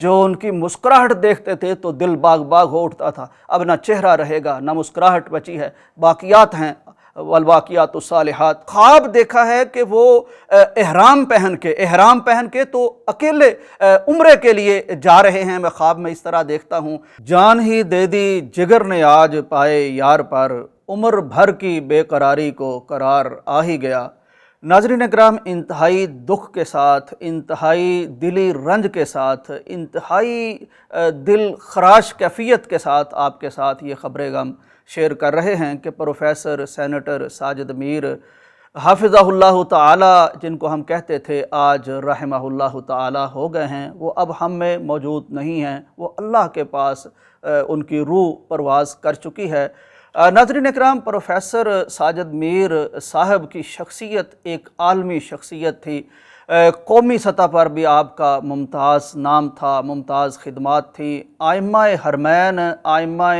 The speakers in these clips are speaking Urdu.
جو ان کی مسکراہٹ دیکھتے تھے تو دل باغ باغ ہو اٹھتا تھا۔ اب نہ چہرہ رہے گا، نہ مسکراہٹ بچی ہے، باقیات ہیں، والواقیات الصالحات۔ خواب دیکھا ہے کہ وہ احرام پہن کے تو اکیلے عمرے کے لیے جا رہے ہیں۔ میں خواب میں اس طرح دیکھتا ہوں، جان ہی دے دی جگر نے آج پائے یار پر، عمر بھر کی بے قراری کو قرار آ ہی گیا۔ ناظرین اکرام، انتہائی دکھ کے ساتھ، انتہائی دلی رنج کے ساتھ، انتہائی دل خراش کیفیت کے ساتھ آپ کے ساتھ یہ خبر غم شیئر کر رہے ہیں کہ پروفیسر سینیٹر ساجد میر حافظہ اللہ تعالی، جن کو ہم کہتے تھے، آج رحمہ اللہ تعالی ہو گئے ہیں۔ وہ اب ہم میں موجود نہیں ہیں، وہ اللہ کے پاس ان کی روح پرواز کر چکی ہے۔ ناظرین اکرام، پروفیسر ساجد میر صاحب کی شخصیت ایک عالمی شخصیت تھی۔ قومی سطح پر بھی آپ کا ممتاز نام تھا، ممتاز خدمات تھی۔ ائمہ حرمین، ائمہ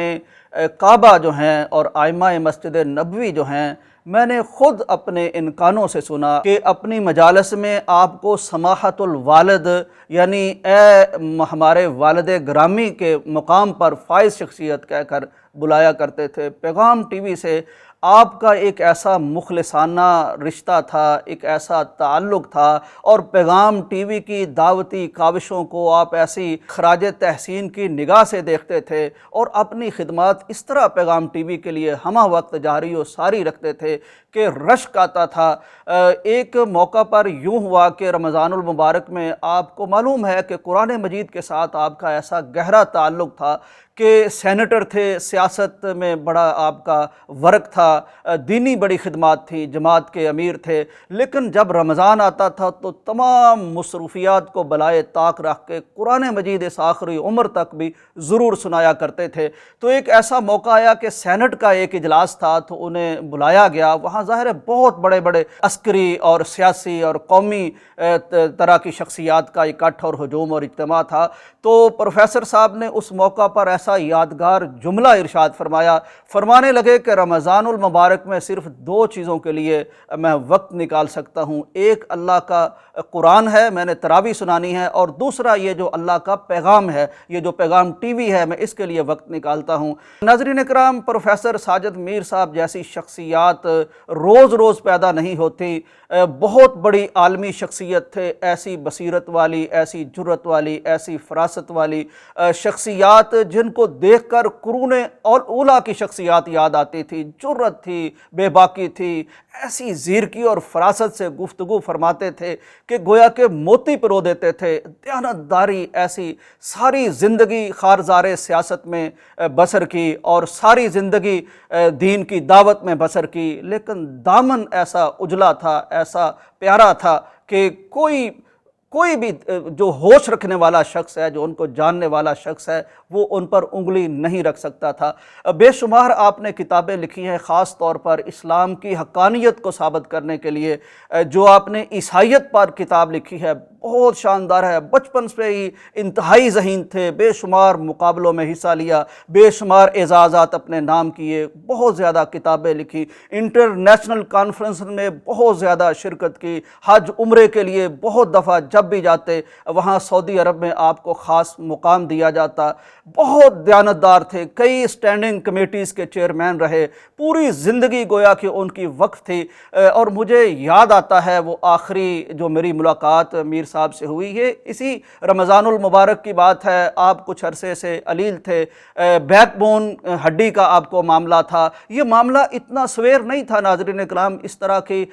کعبہ جو ہیں اور ائمہ مسجد نبوی جو ہیں، میں نے خود اپنے ان کانوں سے سنا کہ اپنی مجالس میں آپ کو سماحت الوالد، یعنی اے ہمارے والد گرامی کے مقام پر فائز شخصیت کہہ کر بلایا کرتے تھے۔ پیغام ٹی وی سے آپ کا ایک ایسا مخلصانہ رشتہ تھا، ایک ایسا تعلق تھا، اور پیغام ٹی وی کی دعوتی کاوشوں کو آپ ایسی خراج تحسین کی نگاہ سے دیکھتے تھے اور اپنی خدمات اس طرح پیغام ٹی وی کے لیے ہمہ وقت جاری و ساری رکھتے تھے کہ رشک آتا تھا۔ ایک موقع پر یوں ہوا کہ رمضان المبارک میں آپ کو معلوم ہے کہ قرآن مجید کے ساتھ آپ کا ایسا گہرا تعلق تھا کہ سینیٹر تھے، سیاست میں بڑا آپ کا ورک تھا، دینی بڑی خدمات تھیں، جماعت کے امیر تھے، لیکن جب رمضان آتا تھا تو تمام مصروفیات کو بالائے طاق رکھ کے قرآن مجید اس آخری عمر تک بھی ضرور سنایا کرتے تھے۔ تو ایک ایسا موقع آیا کہ سینٹ کا ایک اجلاس تھا تو انہیں بلایا گیا۔ وہاں ظاہر ہے بہت بڑے بڑے عسکری اور سیاسی اور قومی طرح کی شخصیات کا اکٹھ اور ہجوم اور اجتماع تھا۔ تو پروفیسر صاحب نے اس موقع پر ایسا یادگار جملہ ارشاد فرمانے لگے کہ رمضان المبارک میں صرف دو چیزوں کے لیے میں وقت نکال سکتا ہوں، ایک اللہ کا قرآن ہے، میں نے تراویح سنانی ہے، اور دوسرا یہ جو اللہ کا پیغام ہے، یہ جو پیغام ٹی وی ہے، میں اس کے لیے وقت نکالتا ہوں۔ ناظرین اکرام، پروفیسر ساجد میر صاحب جیسی شخصیات روز روز پیدا نہیں ہوتی۔ بہت بڑی عالمی شخصیت تھے، ایسی بصیرت والی، ایسی جرت والی، ایسی فراست والی شخصیات جن کو دیکھ کر قرون اولیٰ کی شخصیات یاد آتی تھی۔ جرت تھی، بے باکی تھی، ایسی زیرکی اور فراست سے گفتگو فرماتے تھے کہ گویا کہ موتی پرو دیتے تھے۔ دیانت داری ایسی، ساری زندگی خارزار سیاست میں بسر کی اور ساری زندگی دین کی دعوت میں بسر کی، لیکن دامن ایسا اجلا تھا، ایسا پیارا تھا کہ کوئی بھی جو ہوش رکھنے والا شخص ہے، جو ان کو جاننے والا شخص ہے، وہ ان پر انگلی نہیں رکھ سکتا تھا۔ بے شمار آپ نے کتابیں لکھی ہیں، خاص طور پر اسلام کی حقانیت کو ثابت کرنے کے لیے۔ جو آپ نے عیسائیت پر کتاب لکھی ہے بہت شاندار ہے، بچپن سے ہی انتہائی ذہین تھے، بے شمار مقابلوں میں حصہ لیا، بے شمار اعزازات اپنے نام کیے، بہت زیادہ کتابیں لکھی، انٹرنیشنل کانفرنس میں بہت زیادہ شرکت کی، حج عمرے کے لیے بہت دفعہ جب بھی جاتے وہاں سعودی عرب میں آپ کو خاص مقام دیا جاتا۔ بہت دیانتدار تھے، کئی اسٹینڈنگ کمیٹیز کے چیئرمین رہے، پوری زندگی گویا کہ ان کی وقف تھی۔ اور مجھے یاد آتا ہے وہ آخری جو میری ملاقات میر صاحب سے ہوئی، یہ اسی رمضان المبارک کی بات ہے۔ آپ کچھ عرصے سے علیل تھے، بیک بون ہڈی کا آپ کو معاملہ تھا۔ یہ معاملہ اتنا سویر نہیں تھا ناظرین اکرام، اس طرح کی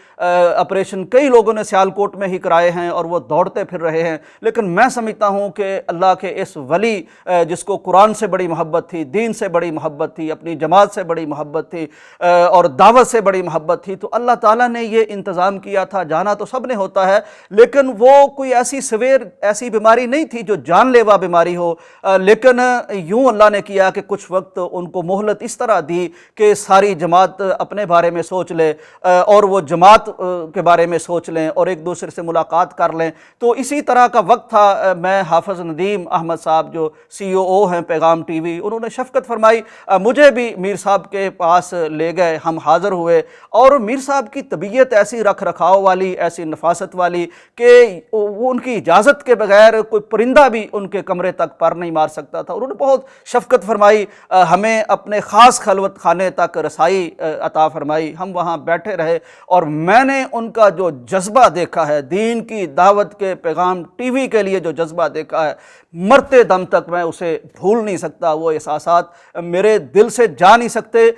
آپریشن کئی لوگوں نے سیالکوٹ میں ہی کرائے ہیں اور وہ دوڑتے پھر رہے ہیں، لیکن میں سمجھتا ہوں کہ اللہ کے اس ولی جس کو قرآن سے بڑی محبت تھی، دین سے بڑی محبت تھی، اپنی جماعت سے بڑی محبت تھی اور دعوت سے بڑی محبت تھی، تو اللہ تعالیٰ نے یہ انتظام کیا تھا۔ جانا تو سب نے ہوتا ہے، لیکن وہ کوئی ایسی سویر ایسی بیماری نہیں تھی جو جان لیوا بیماری ہو، لیکن یوں اللہ نے کیا کہ کچھ وقت ان کو مہلت اس طرح دی کہ ساری جماعت اپنے بارے میں سوچ لے اور وہ جماعت کے بارے میں سوچ لیں اور ایک دوسرے سے ملاقات کر لیں۔ تو تو اسی طرح کا وقت تھا، میں حافظ ندیم احمد صاحب جو CEO ہیں پیغام ٹی وی، انہوں نے شفقت فرمائی، مجھے بھی میر صاحب کے پاس لے گئے، ہم حاضر ہوئے، اور میر صاحب کی طبیعت ایسی رکھ رکھاؤ والی، ایسی نفاست والی کہ وہ ان کی اجازت کے بغیر کوئی پرندہ بھی ان کے کمرے تک پر نہیں مار سکتا تھا۔ انہوں نے بہت شفقت فرمائی، ہمیں اپنے خاص خلوت خانے تک رسائی عطا فرمائی، ہم وہاں بیٹھے رہے، اور میں نے ان کا جو جذبہ دیکھا ہے، دین کی دعوت کے پیغام ٹی وی کے لیے جو جذبہ دیکھا ہے، مرتے دم تک میں اسے بھول نہیں سکتا۔ وہ احساسات میرے دل سے جا نہیں سکتے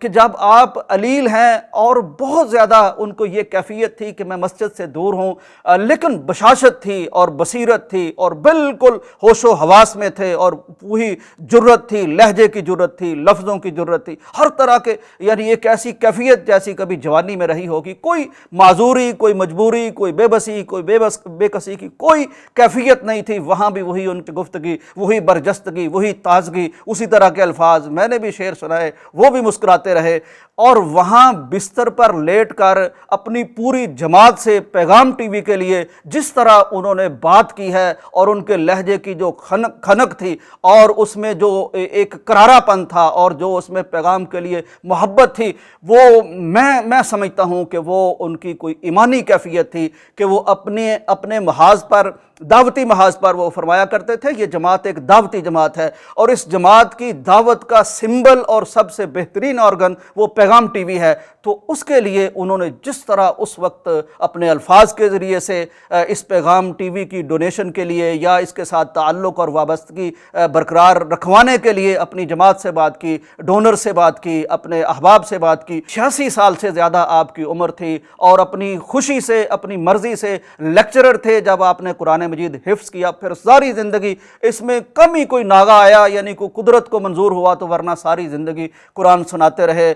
کہ جب آپ علیل ہیں اور بہت زیادہ ان کو یہ کیفیت تھی کہ میں مسجد سے دور ہوں، لیکن بشاشت تھی اور بصیرت تھی اور بالکل ہوش و حواس میں تھے، اور پوری جرت تھی، لہجے کی جرت تھی، لفظوں کی جرت تھی، ہر طرح کے، یعنی ایک ایسی کیفیت جیسی کبھی جوانی میں رہی ہوگی، کوئی معذوری، کوئی مجبوری، کوئی بے بسی، کوئی بے کسی کی کوئی کیفیت نہیں تھی۔ وہاں بھی وہی ان کی گفتگی، وہی برجستگی، وہی تازگی، اسی طرح کے الفاظ، میں نے بھی شعر سنائے، وہ بھی مسکراتے رہے، اور وہاں بستر پر لیٹ کر اپنی پوری جماعت سے پیغام ٹی وی کے لیے جس طرح انہوں نے بات کی ہے، اور ان کے لہجے کی جو کھنک تھی، اور اس میں جو ایک کرارا پن تھا، اور جو اس میں پیغام کے لیے محبت تھی، وہ میں سمجھتا ہوں کہ وہ ان کی کوئی ایمانی کیفیت تھی کہ وہ اپنے محاذ پر، دعوتی محاذ پر وہ فرمایا کرتے تھے یہ جماعت ایک دعوتی جماعت ہے، اور اس جماعت کی دعوت کا سمبل اور سب سے بہترین آرگن وہ پیغام ٹی وی ہے۔ تو اس کے لیے انہوں نے جس طرح اس وقت اپنے الفاظ کے ذریعے سے اس پیغام ٹی وی کی ڈونیشن کے لیے یا اس کے ساتھ تعلق اور وابستگی برقرار رکھوانے کے لیے اپنی جماعت سے بات کی، ڈونر سے بات کی، اپنے احباب سے بات کی، 86 سال سے زیادہ آپ کی عمر تھی، اور اپنی خوشی سے، اپنی مرضی سے لیکچرر تھے، جب آپ نے قرآن مجید حفظ کیا، پھر ساری زندگی اس میں کم ہی کوئی ناغہ آیا، یعنی کوئی قدرت کو منظور ہوا تو ورنہ ساری زندگی قرآن سناتے رہے۔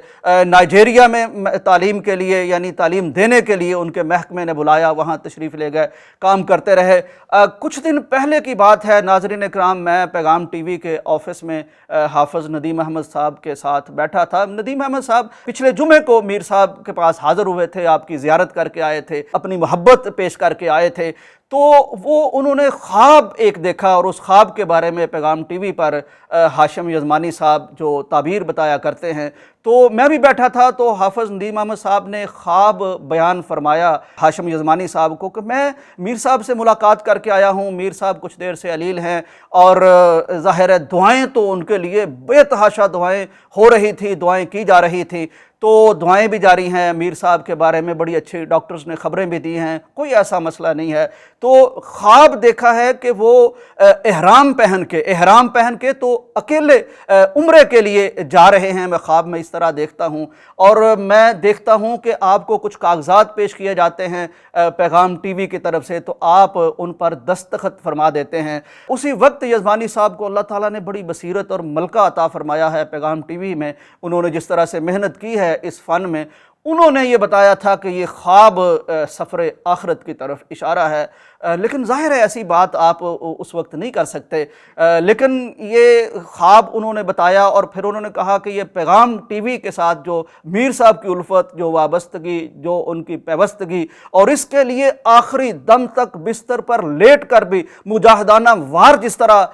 نائجیریا میں تعلیم کے لیے، یعنی تعلیم دینے کے لیے ان کے محکمے نے بلایا، وہاں تشریف لے گئے، کام کرتے رہے۔ کچھ دن پہلے کی بات ہے ناظرین اکرام، میں پیغام ٹی وی کے آفس میں حافظ ندیم احمد صاحب کے ساتھ بیٹھا تھا۔ ندیم احمد صاحب پچھلے جمعے کو میر صاحب کے پاس حاضر ہوئے تھے، آپ کی زیارت کر کے آئے تھے، اپنی محبت پیش کر کے آئے تھے، تو وہ انہوں نے خواب ایک دیکھا، اور اس خواب کے بارے میں پیغام ٹی وی پر ہاشم یزمانی صاحب جو تعبیر بتایا کرتے ہیں، تو میں بھی بیٹھا تھا، تو حافظ ندیم احمد صاحب نے خواب بیان فرمایا ہاشم یزمانی صاحب کو کہ میں میر صاحب سے ملاقات کر کے آیا ہوں، میر صاحب کچھ دیر سے علیل ہیں، اور ظاہر ہے دعائیں تو ان کے لیے بے تحاشا دعائیں ہو رہی تھی، دعائیں کی جا رہی تھیں، تو دعائیں بھی جاری ہیں، میر صاحب کے بارے میں بڑی اچھی ڈاکٹرز نے خبریں بھی دی ہیں، کوئی ایسا مسئلہ نہیں ہے۔ تو خواب دیکھا ہے کہ وہ احرام پہن کے تو اکیلے عمرے کے لیے جا رہے ہیں، میں خواب میں اس طرح دیکھتا ہوں، اور میں دیکھتا ہوں کہ آپ کو کچھ کاغذات پیش کیے جاتے ہیں پیغام ٹی وی کی طرف سے، تو آپ ان پر دستخط فرما دیتے ہیں۔ اسی وقت یزمانی صاحب کو اللہ تعالیٰ نے بڑی بصیرت اور ملکہ عطا فرمایا ہے پیغام ٹی وی میں، انہوں نے جس طرح سے محنت کی ہے اس فن میں، انہوں نے یہ بتایا تھا کہ یہ خواب سفر آخرت کی طرف اشارہ ہے، لیکن ظاہر ہے ایسی بات آپ اس وقت نہیں کر سکتے، لیکن یہ خواب انہوں نے بتایا، اور پھر انہوں نے کہا کہ یہ پیغام ٹی وی کے ساتھ جو میر صاحب کی الفت، جو وابستگی، جو ان کی پیوستگی، اور اس کے لیے آخری دم تک بستر پر لیٹ کر بھی مجاہدانہ وار جس طرح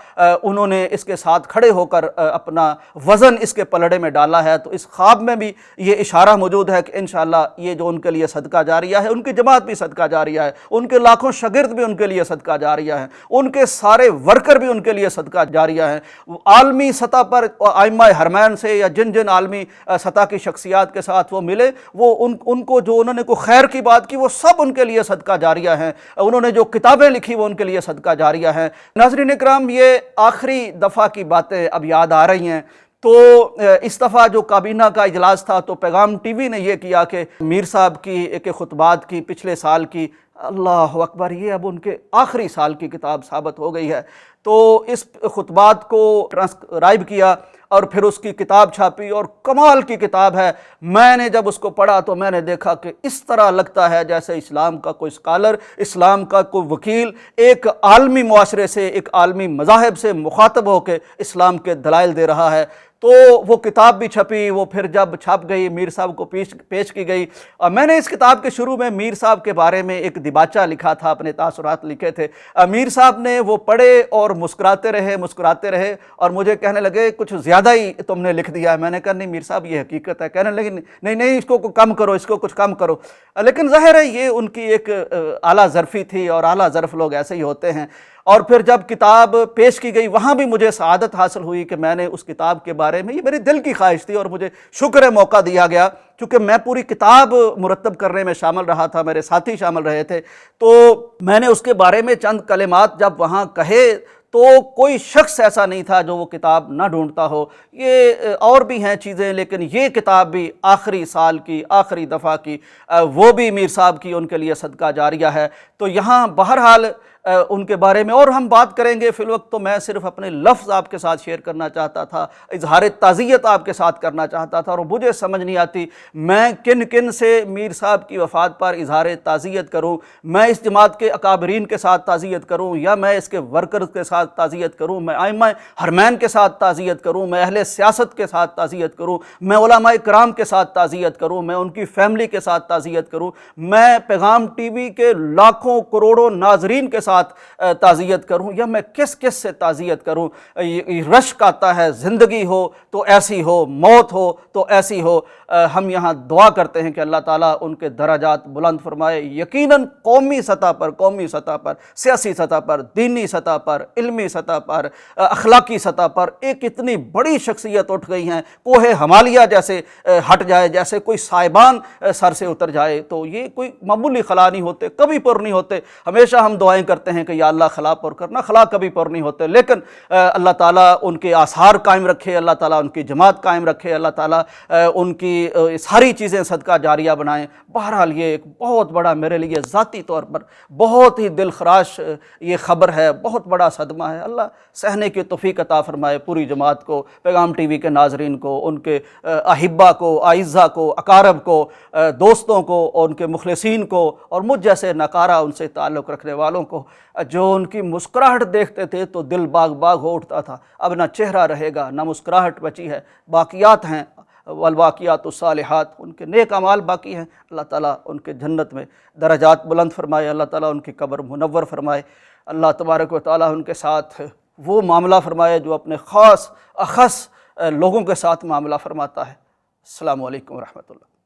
انہوں نے اس کے ساتھ کھڑے ہو کر اپنا وزن اس کے پلڑے میں ڈالا ہے، تو اس خواب میں بھی یہ اشارہ موجود ہے کہ انشاءاللہ یہ جو ان کے لیے صدقہ جاریہ ہے، ان کی جماعت بھی صدقہ جاریہ ہے، ان کے لاکھوں شاگرد بھی ان کے لیے صدقہ جاریہ ہے، ان کے سارے ورکر بھی ان کے لیے صدقہ جاریہ ہیں۔ عالمی سطح پر ائمہ حرمین سے یا جن عالمی سطح کی شخصیات کے ساتھ وہ ملے، وہ ان کو جو انہوں نے کوئی خیر کی بات کی، وہ سب ان کے لیے صدقہ جاریہ ہیں، انہوں نے جو کتابیں لکھی وہ ان کے لیے صدقہ جاریہ ہیں۔ ناظرین اکرام، یہ آخری دفعہ کی باتیں اب یاد آ رہی ہیں، تو اس دفعہ جو کابینہ کا اجلاس تھا تو پیغام ٹی وی نے یہ کیا کہ میر صاحب کی ایک خطبات کی پچھلے سال کی، اللہ اکبر، یہ اب ان کے آخری سال کی کتاب ثابت ہو گئی ہے، تو اس خطبات کو ٹرانسکرائب کیا اور پھر اس کی کتاب چھاپی، اور کمال کی کتاب ہے۔ میں نے جب اس کو پڑھا تو میں نے دیکھا کہ اس طرح لگتا ہے جیسے اسلام کا کوئی اسکالر، اسلام کا کوئی وکیل ایک عالمی معاشرے سے، ایک عالمی مذاہب سے مخاطب ہو کے اسلام کے دلائل دے رہا ہے۔ تو وہ کتاب بھی چھپی، وہ پھر جب چھپ گئی میر صاحب کو پیش کی گئی، اور میں نے اس کتاب کے شروع میں میر صاحب کے بارے میں ایک دیباچہ لکھا تھا، اپنے تاثرات لکھے تھے۔ میر صاحب نے وہ پڑھے اور مسکراتے رہے اور مجھے کہنے لگے کچھ زیادہ ہی تم نے لکھ دیا ہے۔ میں نے کہا نہیں میر صاحب یہ حقیقت ہے۔ کہنے لگے نہیں اس کو کم کرو، اس کو کچھ کم کرو۔ لیکن ظاہر ہے یہ ان کی ایک اعلیٰ ظرفی تھی، اور اعلیٰ ظرف لوگ ایسے ہی ہوتے ہیں۔ اور پھر جب کتاب پیش کی گئی وہاں بھی مجھے سعادت حاصل ہوئی کہ میں نے اس کتاب کے بارے میں، یہ میری دل کی خواہش تھی اور مجھے شکر ہے موقع دیا گیا، کیونکہ میں پوری کتاب مرتب کرنے میں شامل رہا تھا، میرے ساتھی شامل رہے تھے، تو میں نے اس کے بارے میں چند کلمات جب وہاں کہے تو کوئی شخص ایسا نہیں تھا جو وہ کتاب نہ ڈھونڈتا ہو۔ یہ اور بھی ہیں چیزیں، لیکن یہ کتاب بھی آخری سال کی، آخری دفعہ کی، وہ بھی میر صاحب کی ان کے لیے صدقہ جاریہ ہے۔ تو یہاں بہرحال ان کے بارے میں اور ہم بات کریں گے، فی الوقت تو میں صرف اپنے لفظ آپ کے ساتھ شیئر کرنا چاہتا تھا، اظہار تعزیت آپ کے ساتھ کرنا چاہتا تھا، اور مجھے سمجھ نہیں آتی میں کن سے میر صاحب کی وفات پر اظہار تعزیت کروں۔ میں اس جماعت کے اکابرین کے ساتھ تعزیت کروں، یا میں اس کے ورکرز کے ساتھ تعزیت کروں، میں ائمہ حرمین کے ساتھ تعزیت کروں، میں اہل سیاست کے ساتھ تعزیت کروں، میں علماء کرام کے ساتھ تعزیت کروں، میں ان کی فیملی کے ساتھ تعزیت کروں، میں پیغام ٹی وی کے لاکھوں کروڑوں ناظرین کے ساتھ تعزیت کروں، یا میں کس سے تعزیت کروں؟ رشک آتا ہے، زندگی ہو تو ایسی ہو، موت ہو تو ایسی ہو۔ ہم یہاں دعا کرتے ہیں کہ اللہ تعالیٰ ان کے درجات بلند فرمائے۔ یقیناً قومی سطح پر، سیاسی سطح پر، دینی سطح پر، علمی سطح پر، اخلاقی سطح پر ایک اتنی بڑی شخصیت اٹھ گئی ہیں، کوہ ہمالیہ جیسے ہٹ جائے، جیسے کوئی سائبان سر سے اتر جائے، تو یہ کوئی معمولی خلا نہیں ہوتے، کبھی پر نہیں ہوتے۔ ہمیشہ ہم دعائیں کرتے ہیں کہ یا اللہ خلا پر کرنا، خلا کبھی پر نہیں ہوتے، لیکن اللہ تعالیٰ ان کے آثار قائم رکھے، اللہ تعالیٰ ان کی جماعت قائم رکھے، اللہ تعالیٰ ان کی ساری چیزیں صدقہ جاریہ بنائیں۔ بہرحال یہ ایک بہت بڑا میرے لیے ذاتی طور پر بہت ہی دل خراش یہ خبر ہے، بہت بڑا صدمہ ہے۔ اللہ سہنے کی توفیق عطا فرمائے پوری جماعت کو، پیغام ٹی وی کے ناظرین کو، ان کے احبہ کو، اعزہ کو، اقارب کو، دوستوں کو، اور ان کے مخلصین کو، اور مجھ جیسے ناکارہ ان سے تعلق رکھنے والوں کو، جو ان کی مسکراہٹ دیکھتے تھے تو دل باغ باغ ہو اٹھتا تھا۔ اب نہ چہرہ رہے گا، نہ مسکراہٹ بچی ہے، باقیات ہیں والباقیات الصالحات، ان کے نیک اعمال باقی ہیں۔ اللہ تعالیٰ ان کے جنت میں درجات بلند فرمائے، اللہ تعالیٰ ان کی قبر منور فرمائے، اللہ تبارک و تعالیٰ ان کے ساتھ وہ معاملہ فرمائے جو اپنے خاص اخص لوگوں کے ساتھ معاملہ فرماتا ہے۔ السلام علیکم ورحمۃ اللہ۔